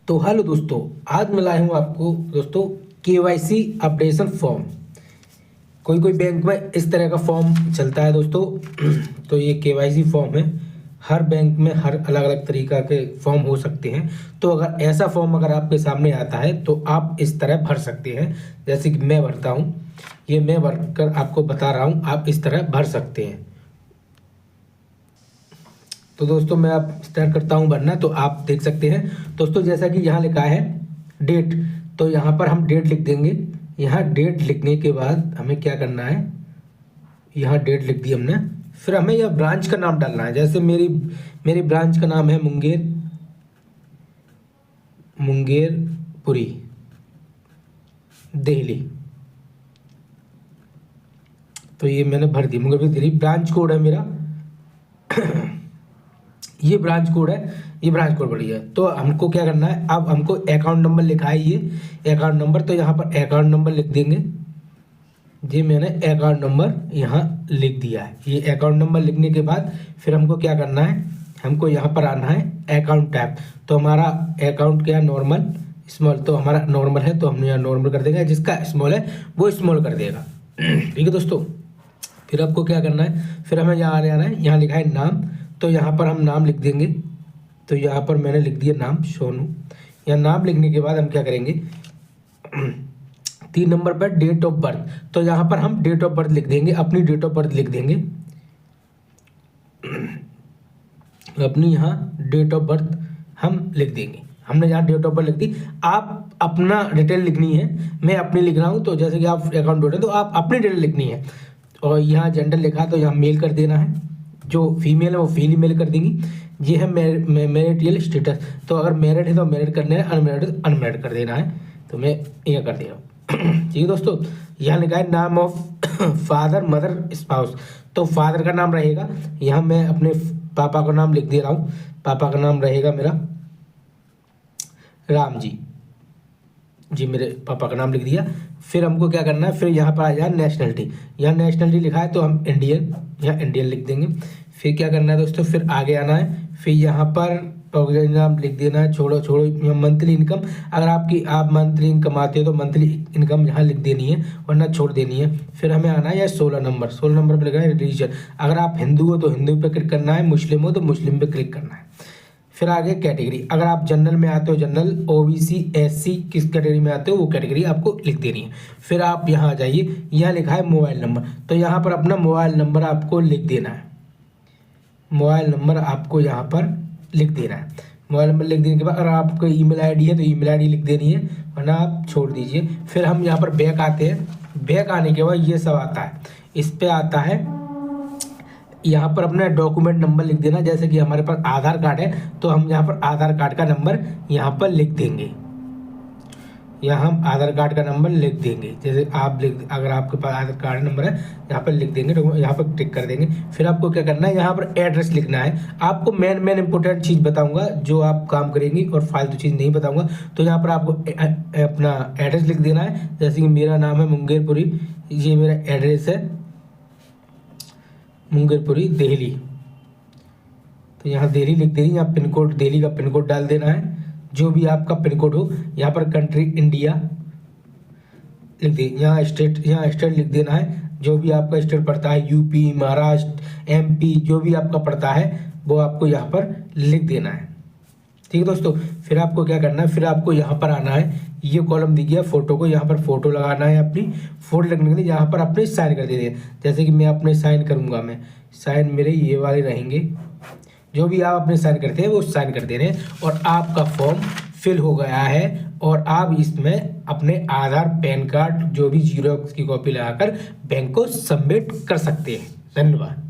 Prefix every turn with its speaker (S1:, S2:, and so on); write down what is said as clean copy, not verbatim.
S1: तो हेलो दोस्तों, आज मैं लाया हूँ आपको दोस्तों केवाईसी अपडेशन फॉर्म। कोई कोई बैंक में इस तरह का फॉर्म चलता है दोस्तों। तो ये केवाईसी फॉर्म है। हर बैंक में हर अलग अलग तरीका के फॉर्म हो सकते हैं। तो अगर ऐसा फॉर्म अगर आपके सामने आता है तो आप इस तरह भर सकते हैं, जैसे कि मैं भरता हूँ। ये मैं भर कर आपको बता रहा हूँ, आप इस तरह भर सकते हैं। तो दोस्तों मैं अब स्टार्ट करता हूँ भरना, तो आप देख सकते हैं दोस्तों, जैसा कि यहाँ लिखा है डेट, तो यहाँ पर हम डेट लिख देंगे। यहाँ डेट लिखने के बाद हमें क्या करना है, यहाँ डेट लिख दी हमने। फिर हमें यह ब्रांच का नाम डालना है। जैसे मेरी ब्रांच का नाम है मुंगेरपुरी दिल्ली। तो ये मैंने भर दी, मुंगेरपुरी दिल्ली। ब्रांच कोड है मेरा ये ब्रांच कोड है, ये ब्रांच कोड बढ़िया है। तो हमको क्या करना है, अब हमको अकाउंट नंबर लिखा है, ये अकाउंट नंबर, तो यहाँ पर अकाउंट नंबर लिख देंगे। जी मैंने अकाउंट नंबर यहाँ लिख दिया है। ये अकाउंट नंबर लिखने के बाद फिर हमको क्या करना है, हमको यहाँ पर आना है अकाउंट टाइप। तो हमारा अकाउंट क्या है, नॉर्मल स्मॉल, तो हमारा नॉर्मल है तो हम यहाँ नॉर्मल कर देंगे। जिसका स्मॉल है वो स्मॉल कर देगा। ठीक है दोस्तों, फिर आपको क्या करना है, फिर हमें यहाँ आना है, यहाँ लिखा है नाम, तो यहाँ पर हम नाम लिख देंगे। तो यहाँ पर मैंने लिख दिया नाम सोनू। यहाँ नाम लिखने के बाद हम क्या करेंगे, 3 नंबर पर डेट ऑफ बर्थ, तो यहाँ पर हम डेट ऑफ बर्थ लिख देंगे, अपनी डेट ऑफ बर्थ लिख देंगे। अपनी यहाँ डेट ऑफ बर्थ हम लिख देंगे। हमने यहाँ डेट ऑफ बर्थ लिख दी। आप अपना डिटेल लिखनी है, मैं अपनी लिख रहा हूँ। तो जैसे कि आप अकाउंट डिटेल, तो आप अपनी डिटेल लिखनी है। और यहाँ जेंडर लिखा है तो यहाँ मेल कर देना है, जो फीमेल है वो फीमेल कर देंगी। ये है मैरिटल स्टेटस, तो अगर मैरिड है तो मैरिड करना है, अनमैरिड अनमैरिड कर देना है। तो मैं यह कर दे रहा हूँ। ठीक है दोस्तों, यहाँ लिखा है नाम ऑफ फादर मदर स्पाउस, तो फादर का नाम रहेगा। यहाँ मैं अपने पापा का नाम लिख दे रहा हूँ। पापा का नाम रहेगा मेरा राम जी मेरे पापा का नाम लिख दिया। फिर हमको क्या करना है, फिर यहाँ पर आ जाए नेशनलिटी। यहाँ नेशनलिटी लिखा है तो हम इंडियन, यहाँ इंडियन लिख देंगे। फिर क्या करना है दोस्तों, फिर आगे आना है। फिर यहाँ पर नाम लिख देना है, छोड़ो मंथली इनकम। अगर आप मंथली इनकम आते हो तो मंथली इनकम यहाँ लिख देनी है, वरना छोड़ देनी है। फिर हमें आना है 16 नंबर पर लिखा है रिलीजन। अगर आप हिंदू हो तो हिंदू पे क्लिक करना है, मुस्लिम हो तो मुस्लिम पे क्लिक करना है। फिर आगे कैटेगरी, अगर आप जनरल में आते हो जनरल, ओबीसी एससी किस कैटेगरी में आते हो वो कैटेगरी आपको लिख देनी है। फिर आप यहाँ आ जाइए, यहाँ लिखा है मोबाइल नंबर, तो यहाँ पर अपना मोबाइल नंबर आपको लिख देना है। मोबाइल नंबर आपको यहाँ पर लिख देना है। मोबाइल नंबर लिख देने के बाद अगर आपको ईमेल आईडी है तो ईमेल आईडी लिख देनी है, वरना आप छोड़ दीजिए। फिर हम यहाँ पर बैक आते हैं। बैक आने के बाद ये सब आता है, इस पर आता है यहाँ पर अपना डॉक्यूमेंट नंबर लिख देना। जैसे कि हमारे पास आधार कार्ड है तो हम यहाँ पर आधार कार्ड का नंबर यहाँ पर लिख देंगे। यहाँ हम आधार कार्ड का नंबर लिख देंगे। जैसे आप अगर आपके पास आधार कार्ड नंबर है यहाँ पर लिख देंगे, तो यहाँ पर टिक कर देंगे। फिर आपको क्या करना है, यहाँ पर एड्रेस लिखना है। आपको मेन इंपॉर्टेंट चीज़ बताऊंगा जो आप काम करेंगी, और फालतू चीज़ नहीं बताऊंगा। तो यहाँ पर आपको अपना एड्रेस लिख देना है। जैसे कि मेरा नाम है मुंगेरपुरी, ये मेरा एड्रेस है मुंगेरपुरी दिल्ली। तो यहाँ दिल्ली लिख देनी, यहाँ पिन कोड दिल्ली का पिन कोड डाल देना है, जो भी आपका पिन कोड हो। यहाँ पर कंट्री इंडिया लिख दे, यहाँ स्टेट लिख देना है, जो भी आपका स्टेट पड़ता है, यूपी महाराष्ट्र एमपी जो भी आपका पड़ता है वो आपको यहाँ पर लिख देना है। ठीक है दोस्तों, फिर आपको क्या करना है, फिर आपको यहाँ पर आना है। ये कॉलम दी गया फोटो को, यहाँ पर फोटो लगाना है अपनी। फोटो लगने के लिए यहाँ पर अपने साइन कर दीजिए। जैसे कि मैं अपने साइन करूँगा, मैं साइन मेरे ये वाले रहेंगे। जो भी आप अपने साइन करते हैं वो साइन कर दे रहे हैं, और आपका फॉर्म फिल हो गया है। और आप इसमें अपने आधार पैन कार्ड जो भी जीरोक्स की कॉपी लगाकर बैंक को सबमिट कर सकते हैं। धन्यवाद।